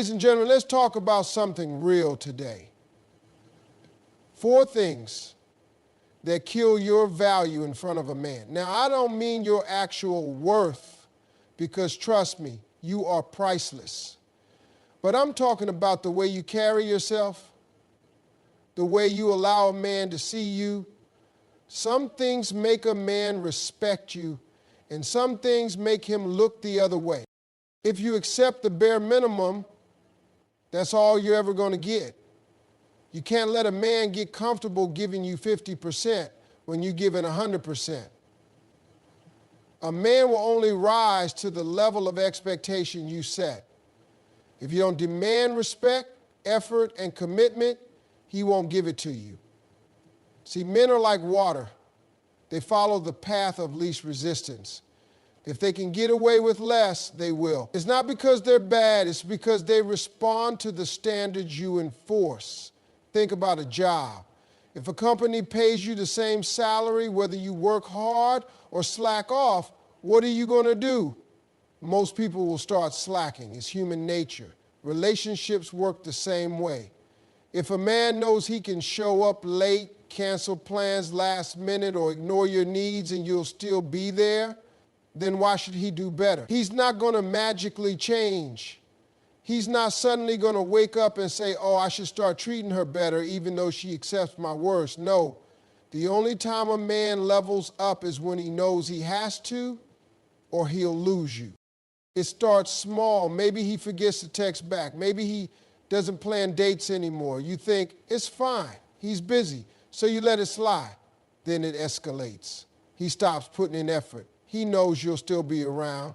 Ladies and gentlemen, let's talk about something real today. 4 things that kill your value in front of a man. Now, I don't mean your actual worth, because trust me, you are priceless. But I'm talking about the way you carry yourself, the way you allow a man to see you. Some things make a man respect you, and some things make him look the other way. If you accept the bare minimum, that's all you're ever going to get. You can't let a man get comfortable giving you 50% when you give it 100%. A man will only rise to the level of expectation you set. If you don't demand respect, effort, and commitment, he won't give it to you. See, men are like water. They follow the path of least resistance. If they can get away with less, they will. It's not because they're bad, it's because they respond to the standards you enforce. Think about a job. If a company pays you the same salary, whether you work hard or slack off, what are you going to do? Most people will start slacking. It's human nature. Relationships work the same way. If a man knows he can show up late, cancel plans last minute, or ignore your needs and you'll still be there, then why should he do better? He's not going to magically change. He's not suddenly going to wake up and say, oh, I should start treating her better even though she accepts my worst. No. The only time a man levels up is when he knows he has to, or he'll lose you. It starts small. Maybe he forgets to text back. Maybe he doesn't plan dates anymore. You think, it's fine. He's busy. So you let it slide. Then it escalates. He stops putting in effort. He knows you'll still be around.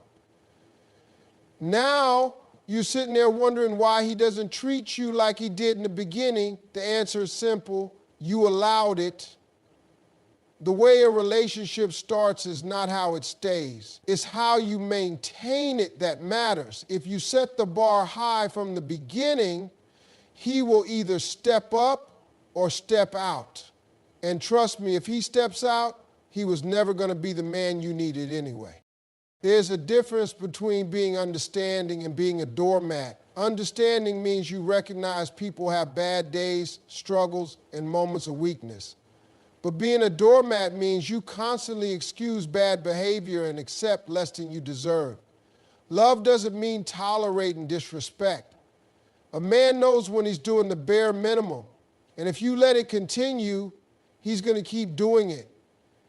Now you're sitting there wondering why he doesn't treat you like he did in the beginning. The answer is simple. You allowed it. The way a relationship starts is not how it stays. It's how you maintain it that matters. If you set the bar high from the beginning, he will either step up or step out. And trust me, if he steps out, he was never going to be the man you needed anyway. There's a difference between being understanding and being a doormat. Understanding means you recognize people have bad days, struggles, and moments of weakness. But being a doormat means you constantly excuse bad behavior and accept less than you deserve. Love doesn't mean tolerating disrespect. A man knows when he's doing the bare minimum, and if you let it continue, he's going to keep doing it.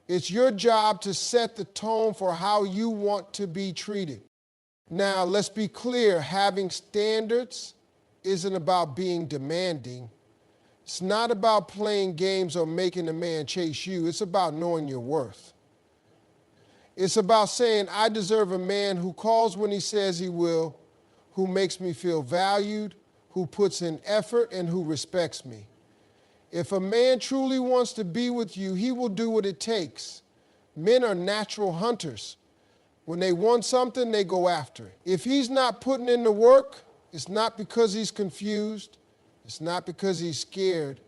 It's your job to set the tone for how you want to be treated. Now, let's be clear, having standards isn't about being demanding. It's not about playing games or making a man chase you. It's about knowing your worth. It's about saying, I deserve a man who calls when he says he will, who makes me feel valued, who puts in effort, and who respects me. If a man truly wants to be with you, he will do what it takes. Men are natural hunters. When they want something, they go after it. If he's not putting in the work, it's not because he's confused. It's not because he's scared.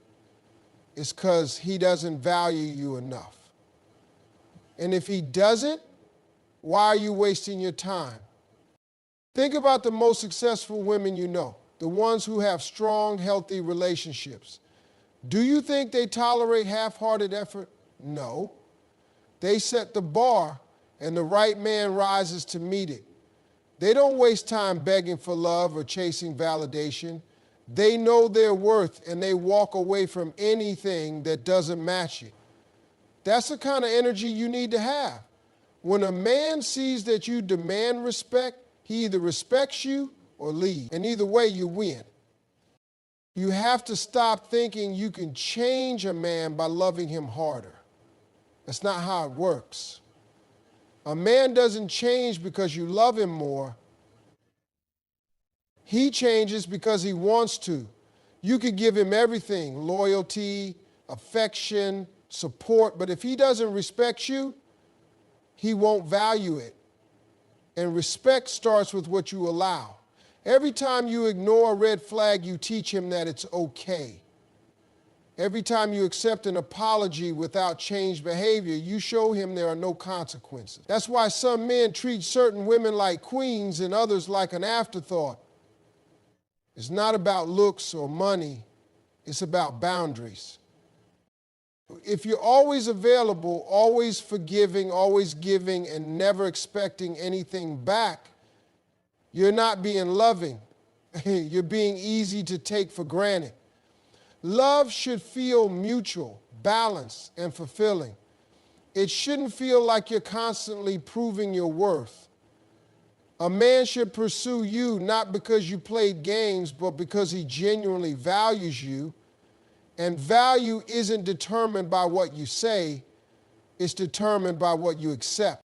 It's because he doesn't value you enough. And if he doesn't, why are you wasting your time? Think about the most successful women you know, the ones who have strong, healthy relationships. Do you think they tolerate half-hearted effort? No. They set the bar, and the right man rises to meet it. They don't waste time begging for love or chasing validation. They know their worth, and they walk away from anything that doesn't match it. That's the kind of energy you need to have. When a man sees that you demand respect, he either respects you or leaves, and either way you win. You have to stop thinking you can change a man by loving him harder. That's not how it works. A man doesn't change because you love him more. He changes because he wants to. You could give him everything, loyalty, affection, support, but if he doesn't respect you, he won't value it. And respect starts with what you allow. Every time you ignore a red flag, you teach him that it's okay. Every time you accept an apology without changed behavior, you show him there are no consequences. That's why some men treat certain women like queens and others like an afterthought. It's not about looks or money. It's about boundaries. If you're always available, always forgiving, always giving, and never expecting anything back, you're not being loving. You're being easy to take for granted. Love should feel mutual, balanced, and fulfilling. It shouldn't feel like you're constantly proving your worth. A man should pursue you not because you played games, but because he genuinely values you. And value isn't determined by what you say, it's determined by what you accept.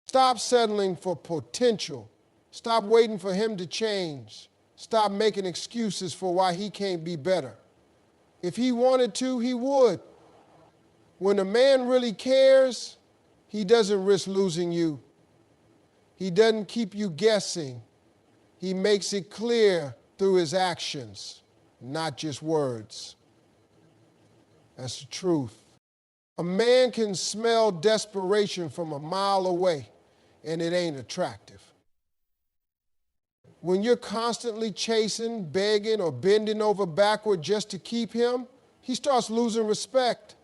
Stop settling for potential. Stop waiting for him to change. Stop making excuses for why he can't be better. If he wanted to, he would. When a man really cares, he doesn't risk losing you. He doesn't keep you guessing. He makes it clear through his actions, not just words. That's the truth. A man can smell desperation from a mile away, and it ain't attractive. When you're constantly chasing, begging, or bending over backward just to keep him, he starts losing respect.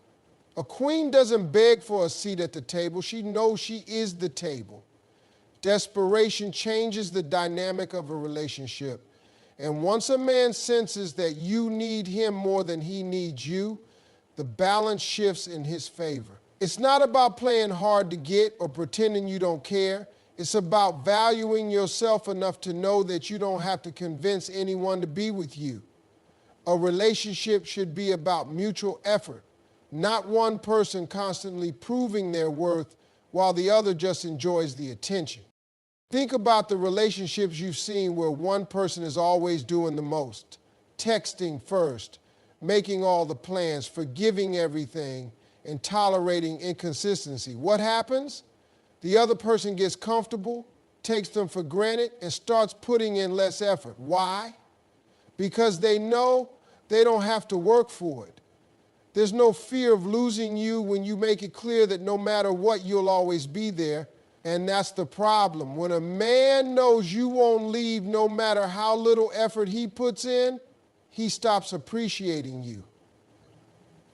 A queen doesn't beg for a seat at the table. She knows she is the table. Desperation changes the dynamic of a relationship. And once a man senses that you need him more than he needs you, the balance shifts in his favor. It's not about playing hard to get or pretending you don't care. It's about valuing yourself enough to know that you don't have to convince anyone to be with you. A relationship should be about mutual effort, not one person constantly proving their worth while the other just enjoys the attention. Think about the relationships you've seen where one person is always doing the most, texting first, making all the plans, forgiving everything, and tolerating inconsistency. What happens? The other person gets comfortable, takes them for granted, and starts putting in less effort. Why? Because they know they don't have to work for it. There's no fear of losing you when you make it clear that no matter what, you'll always be there. And that's the problem. When a man knows you won't leave no matter how little effort he puts in, he stops appreciating you.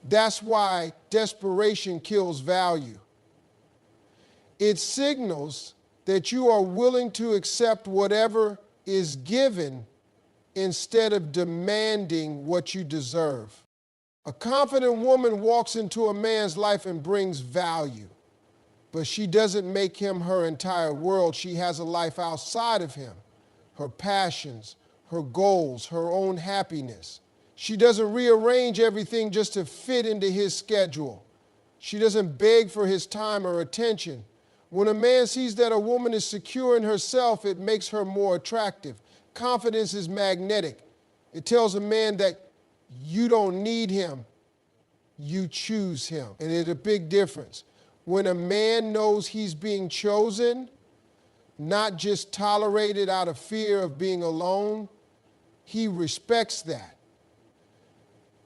That's why desperation kills value. It signals that you are willing to accept whatever is given instead of demanding what you deserve. A confident woman walks into a man's life and brings value, but she doesn't make him her entire world. She has a life outside of him, her passions, her goals, her own happiness. She doesn't rearrange everything just to fit into his schedule. She doesn't beg for his time or attention. When a man sees that a woman is secure in herself, it makes her more attractive. Confidence is magnetic. It tells a man that you don't need him, you choose him. And there's a big difference. When a man knows he's being chosen, not just tolerated out of fear of being alone, he respects that.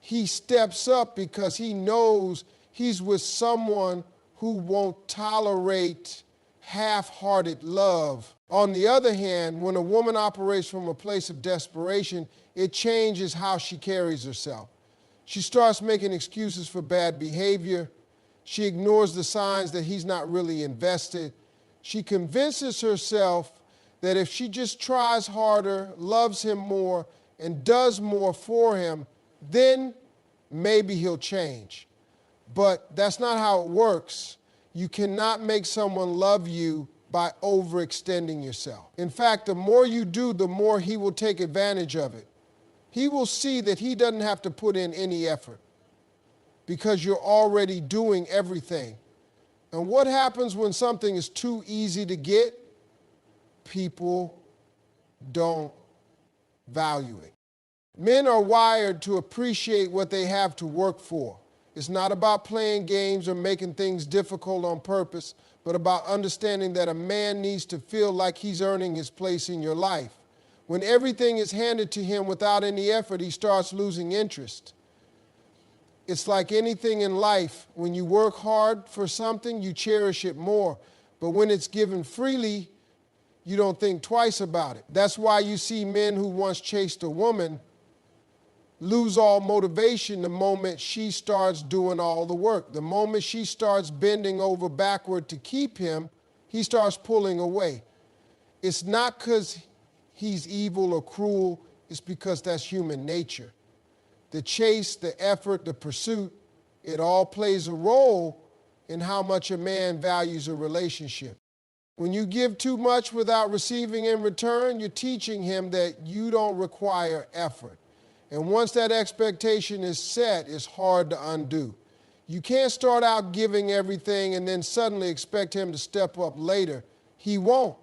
He steps up because he knows he's with someone who won't tolerate half-hearted love. On the other hand, when a woman operates from a place of desperation, it changes how she carries herself. She starts making excuses for bad behavior. She ignores the signs that he's not really invested. She convinces herself that if she just tries harder, loves him more, and does more for him, then maybe he'll change. But that's not how it works. You cannot make someone love you by overextending yourself. In fact, the more you do, the more he will take advantage of it. He will see that he doesn't have to put in any effort because you're already doing everything. And what happens when something is too easy to get? People don't value it. Men are wired to appreciate what they have to work for. It's not about playing games or making things difficult on purpose, but about understanding that a man needs to feel like he's earning his place in your life. When everything is handed to him without any effort, he starts losing interest. It's like anything in life. When you work hard for something, you cherish it more. But when it's given freely, you don't think twice about it. That's why you see men who once chased a woman lose all motivation the moment she starts doing all the work. The moment she starts bending over backward to keep him, he starts pulling away. It's not because he's evil or cruel, it's because that's human nature. The chase, the effort, the pursuit, it all plays a role in how much a man values a relationship. When you give too much without receiving in return, you're teaching him that you don't require effort. And once that expectation is set, it's hard to undo. You can't start out giving everything and then suddenly expect him to step up later. He won't.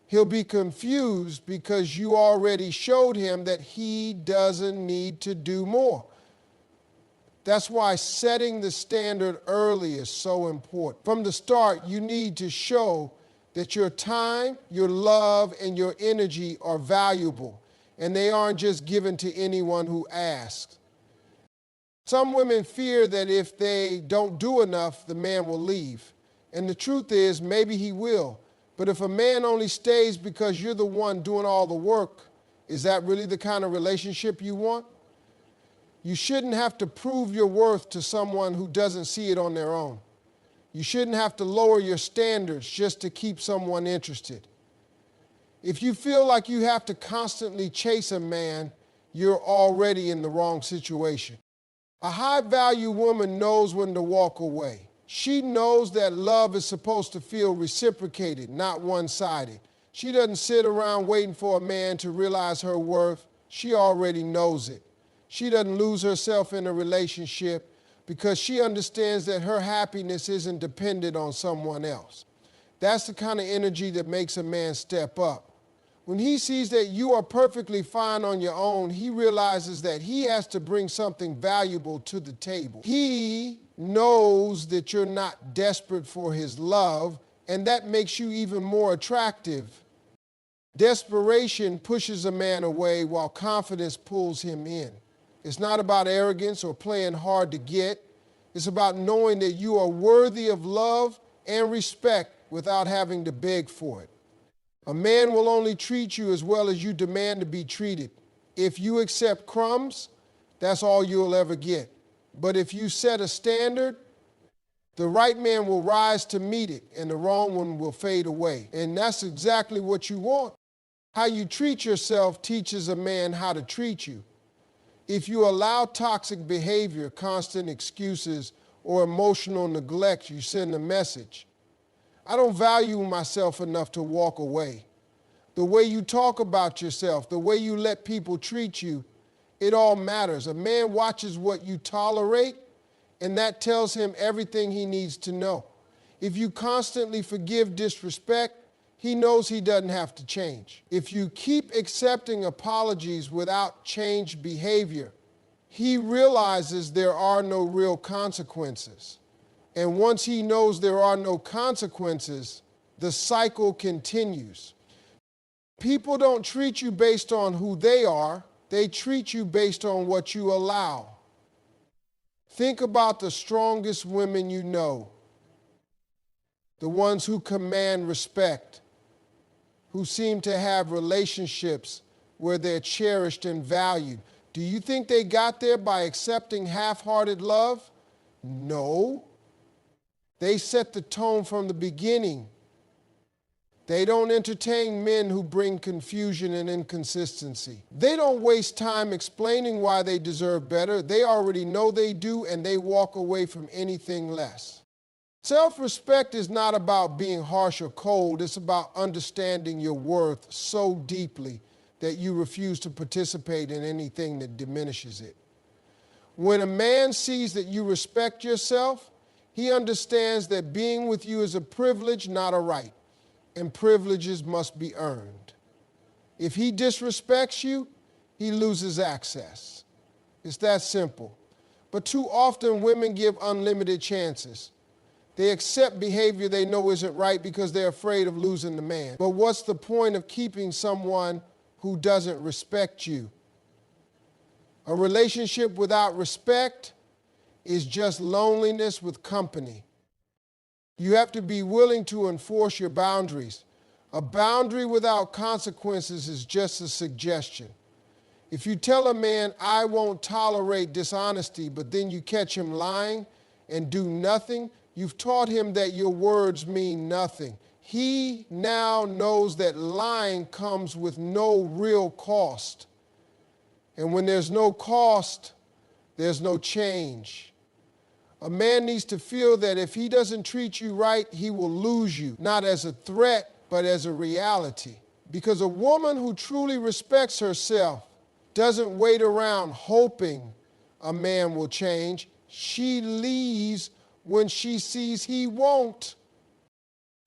He'll be confused because you already showed him that he doesn't need to do more. That's why setting the standard early is so important. From the start, you need to show that your time, your love, and your energy are valuable, and they aren't just given to anyone who asks. Some women fear that if they don't do enough, the man will leave. And the truth is, maybe he will. But if a man only stays because you're the one doing all the work, is that really the kind of relationship you want? You shouldn't have to prove your worth to someone who doesn't see it on their own. You shouldn't have to lower your standards just to keep someone interested. If you feel like you have to constantly chase a man, you're already in the wrong situation. A high-value woman knows when to walk away. She knows that love is supposed to feel reciprocated, not one-sided. She doesn't sit around waiting for a man to realize her worth. She already knows it. She doesn't lose herself in a relationship because she understands that her happiness isn't dependent on someone else. That's the kind of energy that makes a man step up. When he sees that you are perfectly fine on your own, he realizes that he has to bring something valuable to the table. He knows that you're not desperate for his love, and that makes you even more attractive. Desperation pushes a man away while confidence pulls him in. It's not about arrogance or playing hard to get. It's about knowing that you are worthy of love and respect without having to beg for it. A man will only treat you as well as you demand to be treated. If you accept crumbs, that's all you'll ever get. But if you set a standard, the right man will rise to meet it and the wrong one will fade away. And that's exactly what you want. How you treat yourself teaches a man how to treat you. If you allow toxic behavior, constant excuses, or emotional neglect, you send a message. I don't value myself enough to walk away. The way you talk about yourself, the way you let people treat you, it all matters. A man watches what you tolerate, and that tells him everything he needs to know. If you constantly forgive disrespect, he knows he doesn't have to change. If you keep accepting apologies without changed behavior, he realizes there are no real consequences. And once he knows there are no consequences, the cycle continues. People don't treat you based on who they are. They treat you based on what you allow. Think about the strongest women you know, the ones who command respect, who seem to have relationships where they're cherished and valued. Do you think they got there by accepting half-hearted love? No. They set the tone from the beginning. They don't entertain men who bring confusion and inconsistency. They don't waste time explaining why they deserve better. They already know they do, and they walk away from anything less. Self-respect is not about being harsh or cold. It's about understanding your worth so deeply that you refuse to participate in anything that diminishes it. When a man sees that you respect yourself, he understands that being with you is a privilege, not a right, and privileges must be earned. If he disrespects you, he loses access. It's that simple. But too often women give unlimited chances. They accept behavior they know isn't right because they're afraid of losing the man. But what's the point of keeping someone who doesn't respect you? A relationship without respect is just loneliness with company. You have to be willing to enforce your boundaries. A boundary without consequences is just a suggestion. If you tell a man, I won't tolerate dishonesty, but then you catch him lying and do nothing, you've taught him that your words mean nothing. He now knows that lying comes with no real cost. And when there's no cost, there's no change. A man needs to feel that if he doesn't treat you right, he will lose you, not as a threat, but as a reality. Because a woman who truly respects herself doesn't wait around hoping a man will change. She leaves when she sees he won't.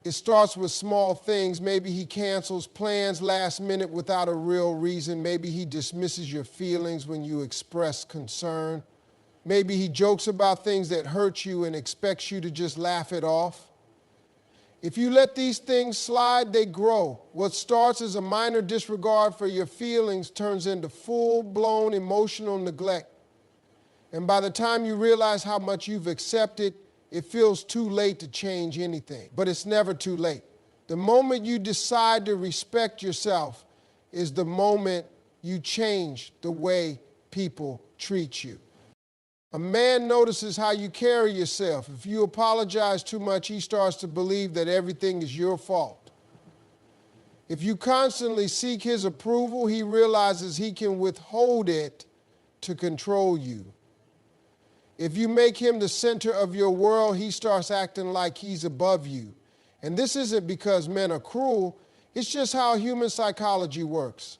It starts with small things. Maybe he cancels plans last minute without a real reason. Maybe he dismisses your feelings when you express concern. Maybe he jokes about things that hurt you and expects you to just laugh it off. If you let these things slide, they grow. What starts as a minor disregard for your feelings turns into full-blown emotional neglect. And by the time you realize how much you've accepted, it feels too late to change anything. But it's never too late. The moment you decide to respect yourself is the moment you change the way people treat you. A man notices how you carry yourself. If you apologize too much, he starts to believe that everything is your fault. If you constantly seek his approval, he realizes he can withhold it to control you. If you make him the center of your world, he starts acting like he's above you. And this isn't because men are cruel, it's just how human psychology works.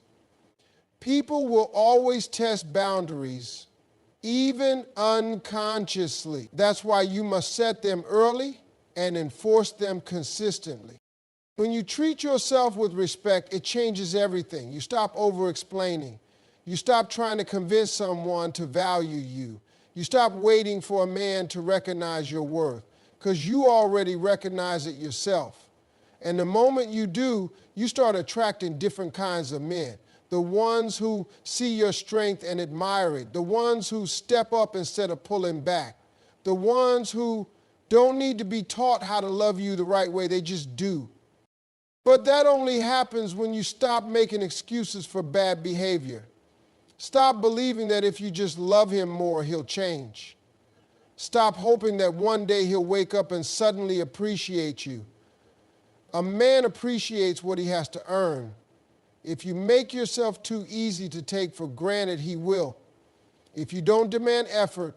People will always test boundaries, even unconsciously. That's why you must set them early and enforce them consistently. When you treat yourself with respect, it changes everything. You stop over-explaining. You stop trying to convince someone to value you. You stop waiting for a man to recognize your worth, because you already recognize it yourself. And the moment you do, you start attracting different kinds of men. The ones who see your strength and admire it. The ones who step up instead of pulling back. The ones who don't need to be taught how to love you the right way, they just do. But that only happens when you stop making excuses for bad behavior. Stop believing that if you just love him more, he'll change. Stop hoping that one day he'll wake up and suddenly appreciate you. A man appreciates what he has to earn. If you make yourself too easy to take for granted, he will. If you don't demand effort,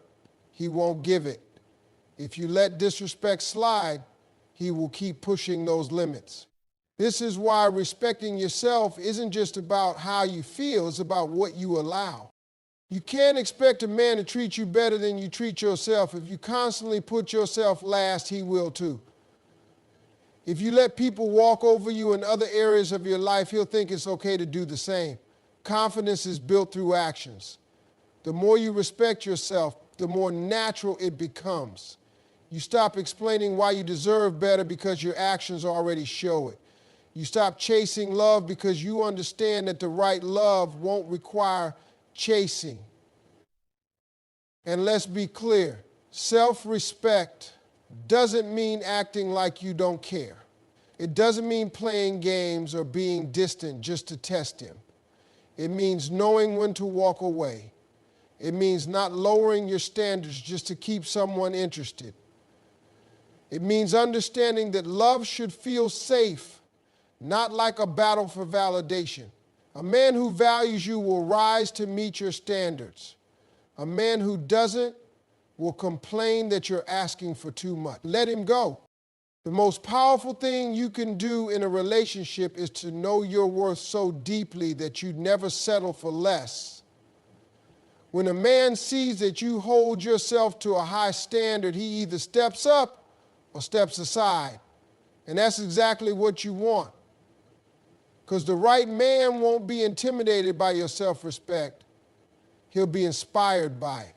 he won't give it. If you let disrespect slide, he will keep pushing those limits. This is why respecting yourself isn't just about how you feel, it's about what you allow. You can't expect a man to treat you better than you treat yourself. If you constantly put yourself last, he will too. If you let people walk over you in other areas of your life, he'll think it's okay to do the same. Confidence is built through actions. The more you respect yourself, the more natural it becomes. You stop explaining why you deserve better because your actions already show it. You stop chasing love because you understand that the right love won't require chasing. And let's be clear, self-respect doesn't mean acting like you don't care. It doesn't mean playing games or being distant just to test him. It means knowing when to walk away. It means not lowering your standards just to keep someone interested. It means understanding that love should feel safe, not like a battle for validation. A man who values you will rise to meet your standards. A man who doesn't will complain that you're asking for too much. Let him go. The most powerful thing you can do in a relationship is to know your worth so deeply that you never settle for less. When a man sees that you hold yourself to a high standard, he either steps up or steps aside. And that's exactly what you want. Because the right man won't be intimidated by your self-respect. He'll be inspired by it.